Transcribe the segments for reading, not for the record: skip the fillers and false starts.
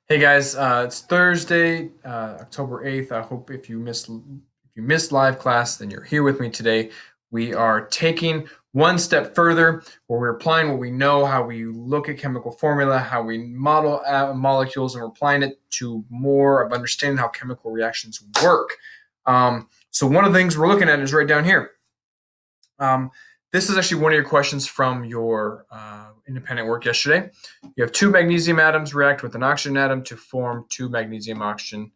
Hey guys, it's Thursday, October 8th. I hope if you missed live class, then you're here with me today. We are taking one step further where we're applying what we know, how we look at chemical formula, how we model molecules, and we're applying it to more of understanding how chemical reactions work. So one of the things we're looking at is right down here. Um, this is actually one of your questions from your independent work yesterday. You have two magnesium atoms react with an oxygen atom to form two magnesium oxygen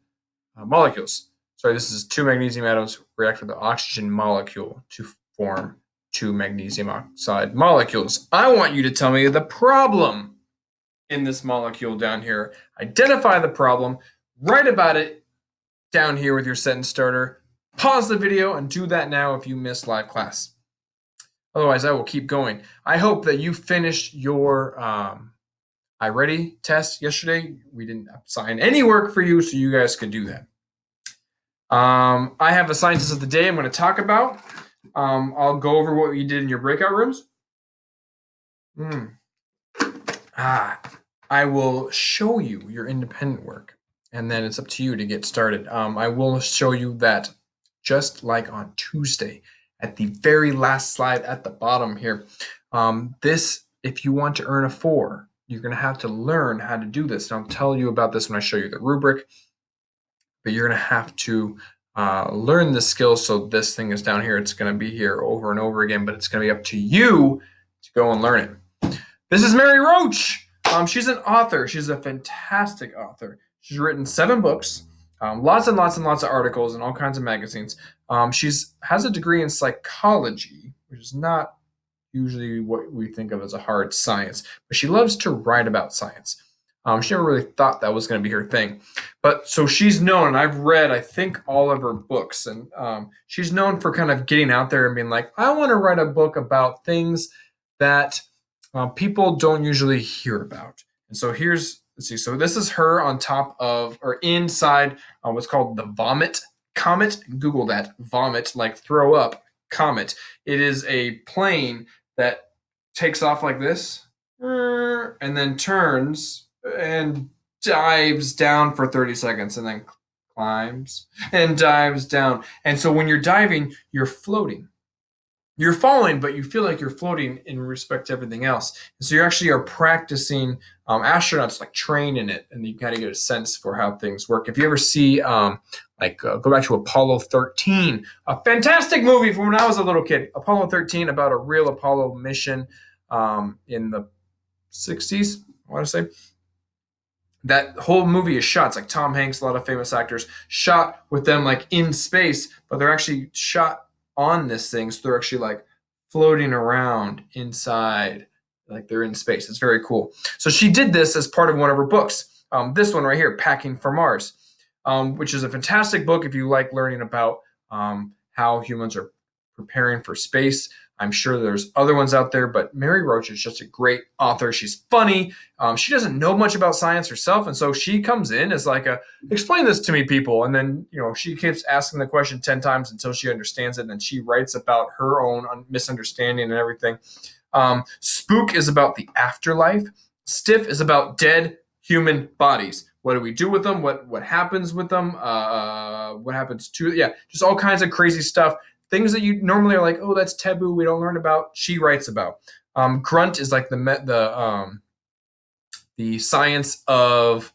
molecules. Sorry, this is two magnesium atoms react with an oxygen molecule to form two magnesium oxide molecules. I want you to tell me the problem in this molecule down here. Identify the problem, write about it down here with your sentence starter. Pause the video and do that now if you missed live class. Otherwise, I will keep going. I hope that you finished your iReady test yesterday. We didn't assign any work for you, so you guys could do that. I have a scientist of the day I'm going to talk about. I'll go over what you did in your breakout rooms. I will show you your independent work, and then it's up to you to get started. I will show you that just like on Tuesday, at the very last slide at the bottom here. If you want to earn a 4, you're going to have to learn how to do this. And I'll tell you about this when I show you the rubric, but you're going to have to learn the skills. So this thing is down here. It's going to be here over and over again, but it's going to be up to you to go and learn it. This is Mary Roach. She's an author. She's a fantastic author. She's written 7 books, lots and lots and lots of articles in all kinds of magazines. She has a degree in psychology, which is not usually what we think of as a hard science, but she loves to write about science. She never really thought that was going to be her thing. But so she's known, and I've read, I think, all of her books, and she's known for kind of getting out there and being like, I want to write a book about things that people don't usually hear about. And so let's see, so this is her on top of, or inside what's called the Vomit Comet. Google that, vomit, like throw up, comet. It is a plane that takes off like this and then turns and dives down for 30 seconds and then climbs and dives down. And so when you're diving, you're floating. You're falling, but you feel like you're floating in respect to everything else. And so you actually are practicing. Astronauts like train in it, and you kind of get a sense for how things work. If you ever see, go back to Apollo 13, a fantastic movie from when I was a little kid. Apollo 13, about a real Apollo mission in the 60s, I want to say. That whole movie is shot. It's like Tom Hanks, a lot of famous actors, shot with them like in space, but they're actually shot on this thing, so they're actually like floating around inside, like they're in space. It's very cool. So she did this as part of one of her books. This one right here, Packing for Mars, which is a fantastic book if you like learning about how humans are preparing for space. I'm sure there's other ones out there, but Mary Roach is just a great author. She's funny. She doesn't know much about science herself, and so she comes in as like explain this to me, people. And then, she keeps asking the question 10 times until she understands it, and then she writes about her own misunderstanding and everything. Spook is about the afterlife. Stiff is about dead human bodies. What do we do with them? What happens with them? What happens to, yeah, just all kinds of crazy stuff. Things that you normally are like, oh, that's taboo, we don't learn about. She writes about. Grunt is like the science of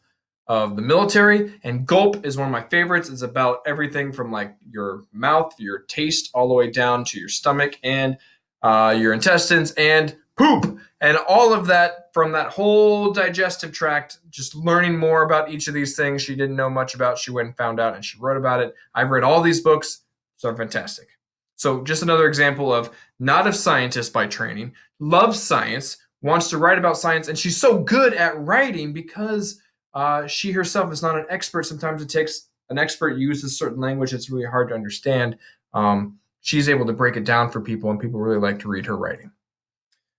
the military, and Gulp is one of my favorites. It's about everything from like your mouth, your taste, all the way down to your stomach and your intestines and poop, and all of that from that whole digestive tract. Just learning more about each of these things she didn't know much about. She went and found out, and she wrote about it. I've read all these books, so they're fantastic. So just another example of not a scientist by training, loves science, wants to write about science, and she's so good at writing because she herself is not an expert. Sometimes it takes an expert uses certain language that's really hard to understand. She's able to break it down for people, and people really like to read her writing.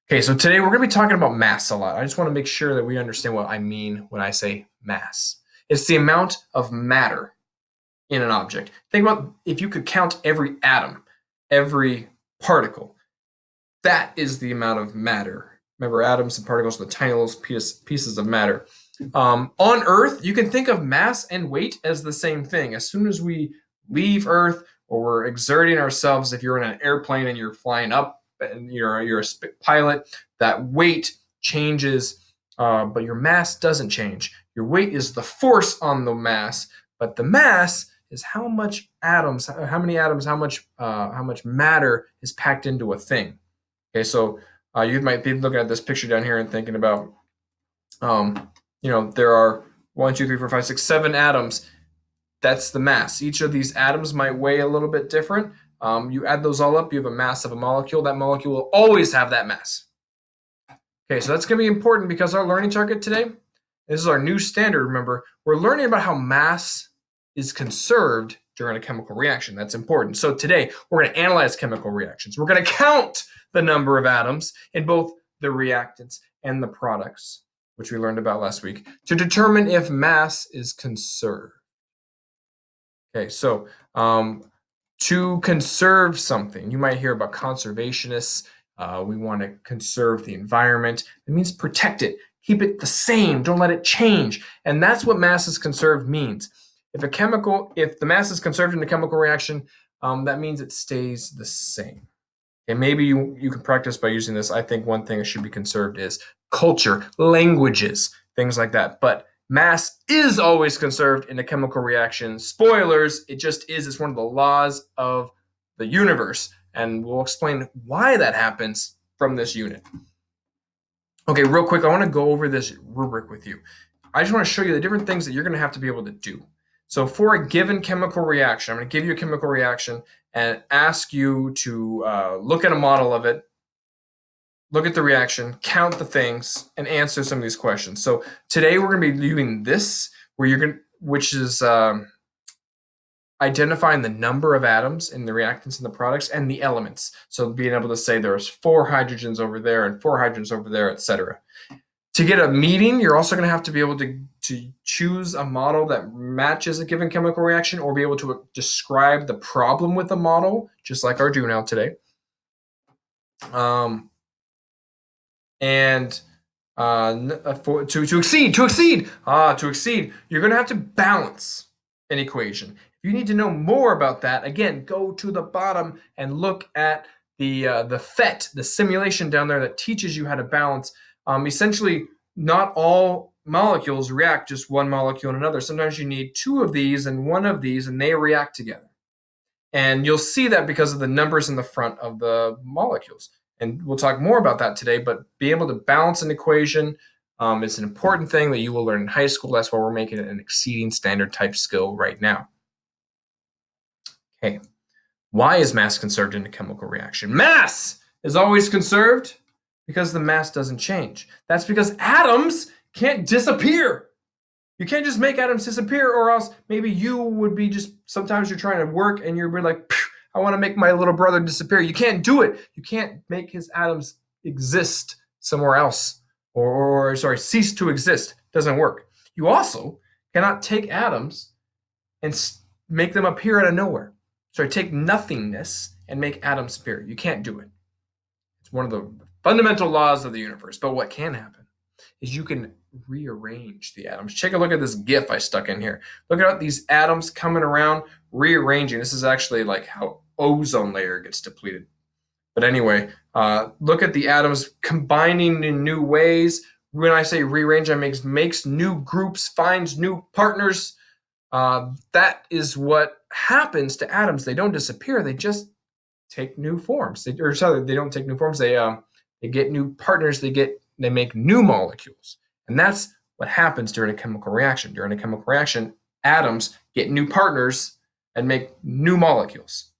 Okay, so today we're going to be talking about mass a lot. I just want to make sure that we understand what I mean when I say mass. It's the amount of matter in an object. Think about if you could count every atom, every particle. That is the amount of matter. Remember, atoms and particles are the tiny little pieces of matter. On Earth, you can think of mass and weight as the same thing. As soon as we leave Earth or we're exerting ourselves, if you're in an airplane and you're flying up and you're a pilot, that weight changes, but your mass doesn't change. Your weight is the force on the mass, but the mass is how much atoms, how many atoms, how much matter is packed into a thing. Okay, so you might be looking at this picture down here and thinking about, there are 1, 2, 3, 4, 5, 6, 7 atoms. That's the mass. Each of these atoms might weigh a little bit different. You add those all up, you have a mass of a molecule. That molecule will always have that mass. Okay, so that's going to be important because our learning target today, this is our new standard, remember, we're learning about how mass is conserved during a chemical reaction. That's important. So today, we're going to analyze chemical reactions. We're going to count the number of atoms in both the reactants and the products, which we learned about last week, to determine if mass is conserved. Okay, so to conserve something, you might hear about conservationists. We want to conserve the environment. It means protect it, keep it the same, don't let it change. And that's what mass is conserved means. If the mass is conserved in a chemical reaction, that means it stays the same. And maybe you can practice by using this. I think one thing that should be conserved is culture, languages, things like that. But mass is always conserved in a chemical reaction. Spoilers, it just is. It's one of the laws of the universe. And we'll explain why that happens from this unit. Okay, real quick, I want to go over this rubric with you. I just want to show you the different things that you're going to have to be able to do. So for a given chemical reaction, I'm going to give you a chemical reaction and ask you to look at a model of it, look at the reaction, count the things, and answer some of these questions. So today we're going to be doing this, which is identifying the number of atoms in the reactants and the products and the elements. So being able to say there's 4 hydrogens over there and 4 hydrogens over there, etc. To get a meeting, you're also going to have to be able to choose a model that matches a given chemical reaction or be able to describe the problem with the model, just like Arduino today. To exceed, you're going to have to balance an equation. If you need to know more about that, again, go to the bottom and look at the PhET, the simulation down there that teaches you how to balance. Essentially, not all molecules react just one molecule and another. Sometimes you need 2 of these and 1 of these, and they react together. And you'll see that because of the numbers in the front of the molecules. And we'll talk more about that today, but being able to balance an equation is an important thing that you will learn in high school. That's why we're making it an exceeding standard type skill right now. Okay, why is mass conserved in a chemical reaction? Mass is always conserved because the mass doesn't change. That's because atoms can't disappear. You can't just make atoms disappear, or else maybe you would be sometimes you're trying to work and you're like, I want to make my little brother disappear. You can't do it. You can't make his atoms exist somewhere else or cease to exist. It doesn't work. You also cannot take atoms and make them appear out of nowhere. Take nothingness and make atoms appear. You can't do it. It's one of the fundamental laws of the universe. But what can happen is you can rearrange the atoms. Take a look at this GIF I stuck in here. Look at these atoms coming around, rearranging. This is actually like how ozone layer gets depleted. But anyway, look at the atoms combining in new ways. When I say rearrange, it makes new groups, finds new partners. That is what happens to atoms. They don't disappear. They just take new forms. They don't take new forms. They get new partners. They make new molecules. And that's what happens during a chemical reaction. During a chemical reaction, atoms get new partners and make new molecules.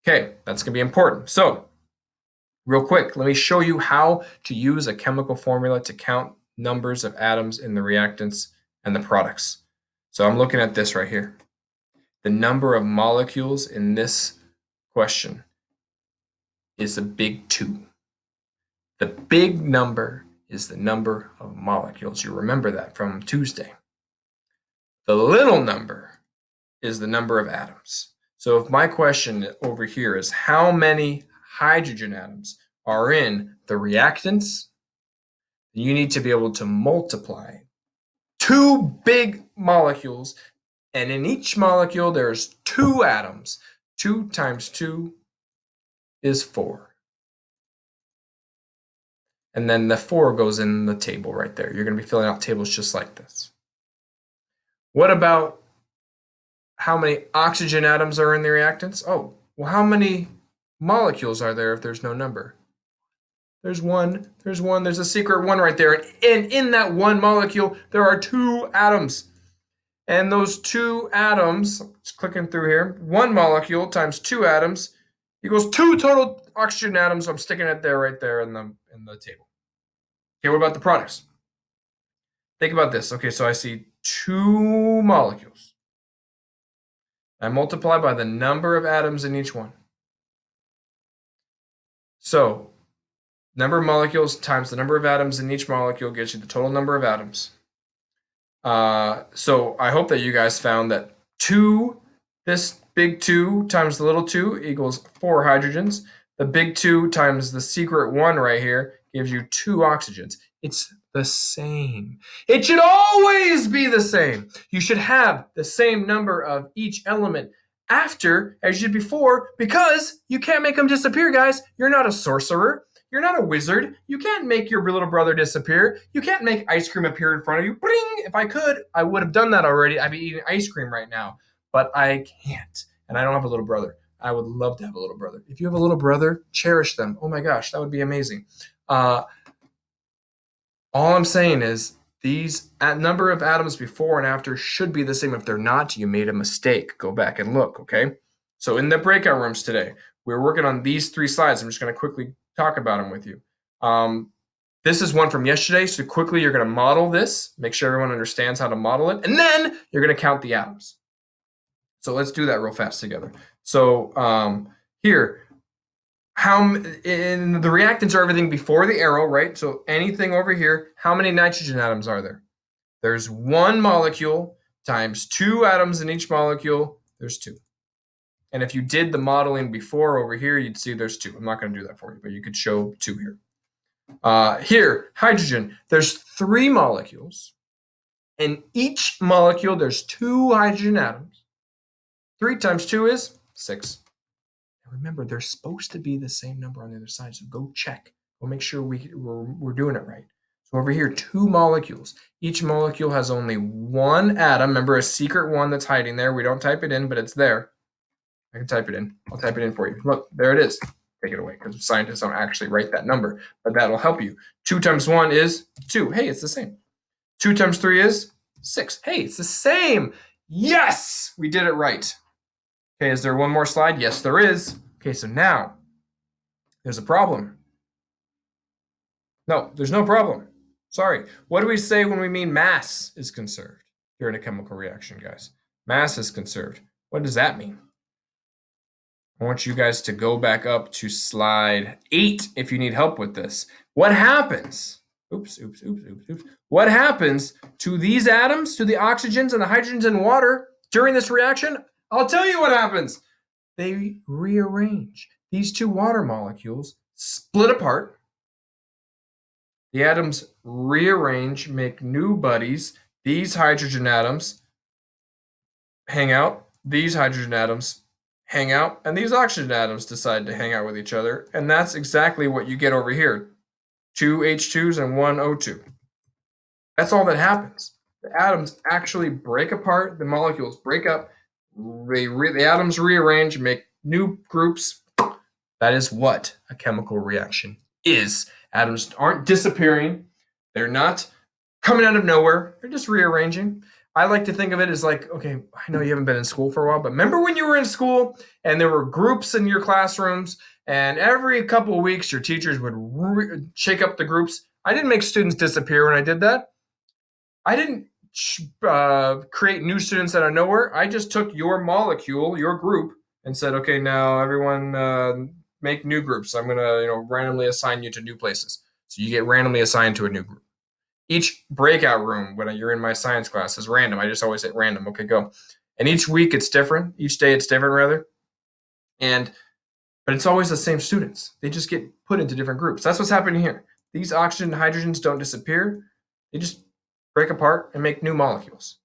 Okay, that's going to be important. So, real quick, let me show you how to use a chemical formula to count numbers of atoms in the reactants and the products. So I'm looking at this right here. The number of molecules in this question is the big 2. The big number is the number of molecules. You remember that from Tuesday. The little number is the number of atoms. So if my question over here is how many hydrogen atoms are in the reactants, you need to be able to multiply two big molecules, and in each molecule there's two atoms. 2 times 2 is 4. And then the 4 goes in the table right there. You're going to be filling out tables just like this. What about how many oxygen atoms are in the reactants? Oh, well, how many molecules are there if there's no number? There's one, there's a secret one right there. And in that one molecule, there are 2 atoms. And those 2 atoms, just clicking through here, 1 molecule times 2 atoms equals 2 total oxygen atoms. I'm sticking it there, right there in the table. Okay, what about the products? Think about this. Okay, so I see 2 molecules. I multiply by the number of atoms in each one. So, number of molecules times the number of atoms in each molecule gives you the total number of atoms. So I hope that you guys found that this big 2 times the little 2 equals 4 hydrogens. The big 2 times the secret 1 right here gives you 2 oxygens. It's the same. It should always be the same. You should have the same number of each element after as you did before, because you can't make them disappear, guys. You're not a sorcerer. You're not a wizard. You can't make your little brother disappear. You can't make ice cream appear in front of you. Bring! If I could, I would have done that already. I'd be eating ice cream right now. But I can't. And I don't have a little brother. I would love to have a little brother. If you have a little brother, cherish them. Oh my gosh, that would be amazing. All I'm saying is these number of atoms before and after should be the same. If they're not, you made a mistake. Go back and look, okay? So in the breakout rooms today, we're working on these 3 slides. I'm just going to quickly talk about them with you. This is one from yesterday, so quickly you're going to model this, make sure everyone understands how to model it, and then you're going to count the atoms. So let's do that real fast together. So here, in the reactants are everything before the arrow, right? So anything over here, how many nitrogen atoms are there? There's 1 molecule times 2 atoms in each molecule, there's 2. And if you did the modeling before over here, you'd see there's 2. I'm not going to do that for you, but you could show 2 here. Here, hydrogen, there's 3 molecules. In each molecule, there's 2 hydrogen atoms. 3 times 2 is 6. Now remember, they're supposed to be the same number on the other side, so go check. Go make sure we're doing it right. So over here, 2 molecules. Each molecule has only 1 atom. Remember, a secret 1 that's hiding there. We don't type it in, but it's there. I can type it in. I'll type it in for you. Look, there it is. Take it away, because scientists don't actually write that number, but that'll help you. 2 times 1 is 2. Hey, it's the same. 2 times 3 is 6. Hey, it's the same. Yes, we did it right. Okay, is there one more slide? Yes, there is. Okay, so now there's a problem. No, there's no problem. Sorry. What do we say when we mean mass is conserved during a chemical reaction, guys? Mass is conserved. What does that mean? I want you guys to go back up to slide 8 if you need help with this. What happens? Oops. What happens to these atoms, to the oxygens and the hydrogens in water during this reaction? I'll tell you what happens. They rearrange. These 2 water molecules split apart. The atoms rearrange, make new buddies. These hydrogen atoms hang out. These hydrogen atoms hang out, and these oxygen atoms decide to hang out with each other, and that's exactly what you get over here. 2 H2s and 1 O2. That's all that happens. The atoms actually break apart, the molecules break up, the atoms rearrange, make new groups. That is what a chemical reaction is. Atoms aren't disappearing. They're not coming out of nowhere. They're just rearranging. I like to think of it as like, okay, I know you haven't been in school for a while, but remember when you were in school and there were groups in your classrooms, and every couple of weeks your teachers would shake up the groups? I didn't make students disappear when I did that. I didn't create new students out of nowhere. I just took your molecule, your group, and said, okay, now everyone make new groups. I'm going to randomly assign you to new places. So you get randomly assigned to a new group. Each breakout room, when you're in my science class, is random. I just always hit random. Okay, go. And each week it's different. Each day it's different, rather. But it's always the same students. They just get put into different groups. That's what's happening here. These oxygen and hydrogens don't disappear. They just break apart, and make new molecules.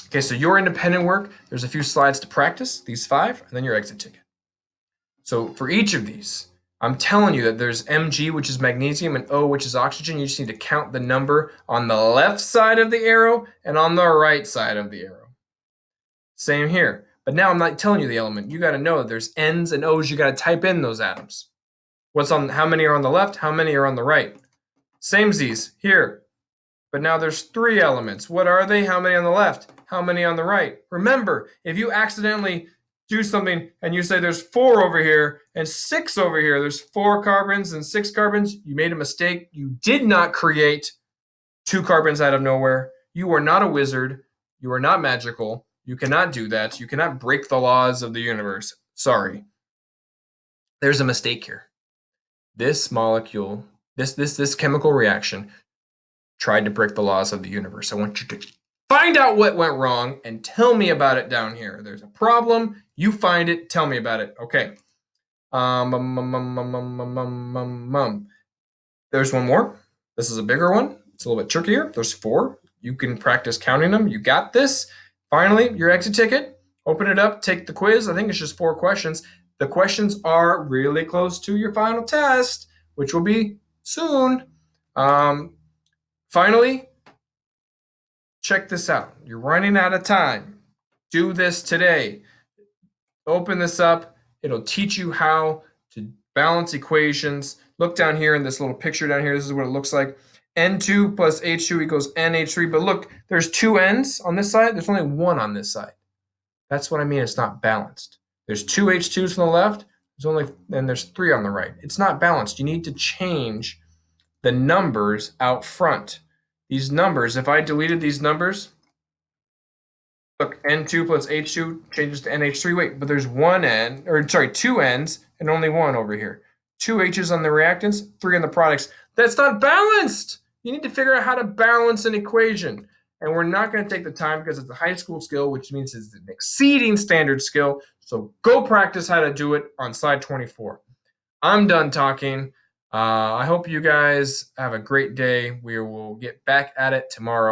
Okay, so your independent work, there's a few slides to practice, these 5, and then your exit ticket. So for each of these, I'm telling you that there's Mg, which is magnesium, and O, which is oxygen. You just need to count the number on the left side of the arrow and on the right side of the arrow. Same here. But now I'm not telling you the element. You got to know that there's N's and O's. You got to type in those atoms. How many are on the left? How many are on the right? Same Z's here. But now there's 3 elements. What are they? How many on the left? How many on the right? Remember, if you accidentally do something and you say there's 4 over here and 6 over here, there's 4 carbons and 6 carbons, you made a mistake. You did not create 2 carbons out of nowhere. You are not a wizard. You are not magical. You cannot do that. You cannot break the laws of the universe. Sorry. There's a mistake here. This molecule, this chemical reaction tried to break the laws of the universe. I want you to find out what went wrong and tell me about it down here. There's a problem. You find it. Tell me about it. Okay. There's one more. This is a bigger one. It's a little bit trickier. There's 4. You can practice counting them. You got this. Finally, your exit ticket. Open it up. Take the quiz. I think it's just 4 questions. The questions are really close to your final test, which will be soon. Finally, check this out. You're running out of time. Do this today. Open this up. It'll teach you how to balance equations. Look down here in this little picture down here. This is what it looks like. N2 plus H2 equals NH3. But look, there's 2 N's on this side. There's only 1 on this side. That's what I mean. It's not balanced. There's 2 H2s on the left. There's 3 on the right. It's not balanced. You need to change the numbers out front. These numbers, if I deleted these numbers, look, N2 plus H2 changes to NH3. Wait, but there's 2 N's and only 1 over here. 2 H's on the reactants, 3 on the products. That's not balanced. You need to figure out how to balance an equation. And we're not going to take the time because it's a high school skill, which means it's an exceeding standard skill. So go practice how to do it on slide 24. I'm done talking. I hope you guys have a great day. We will get back at it tomorrow.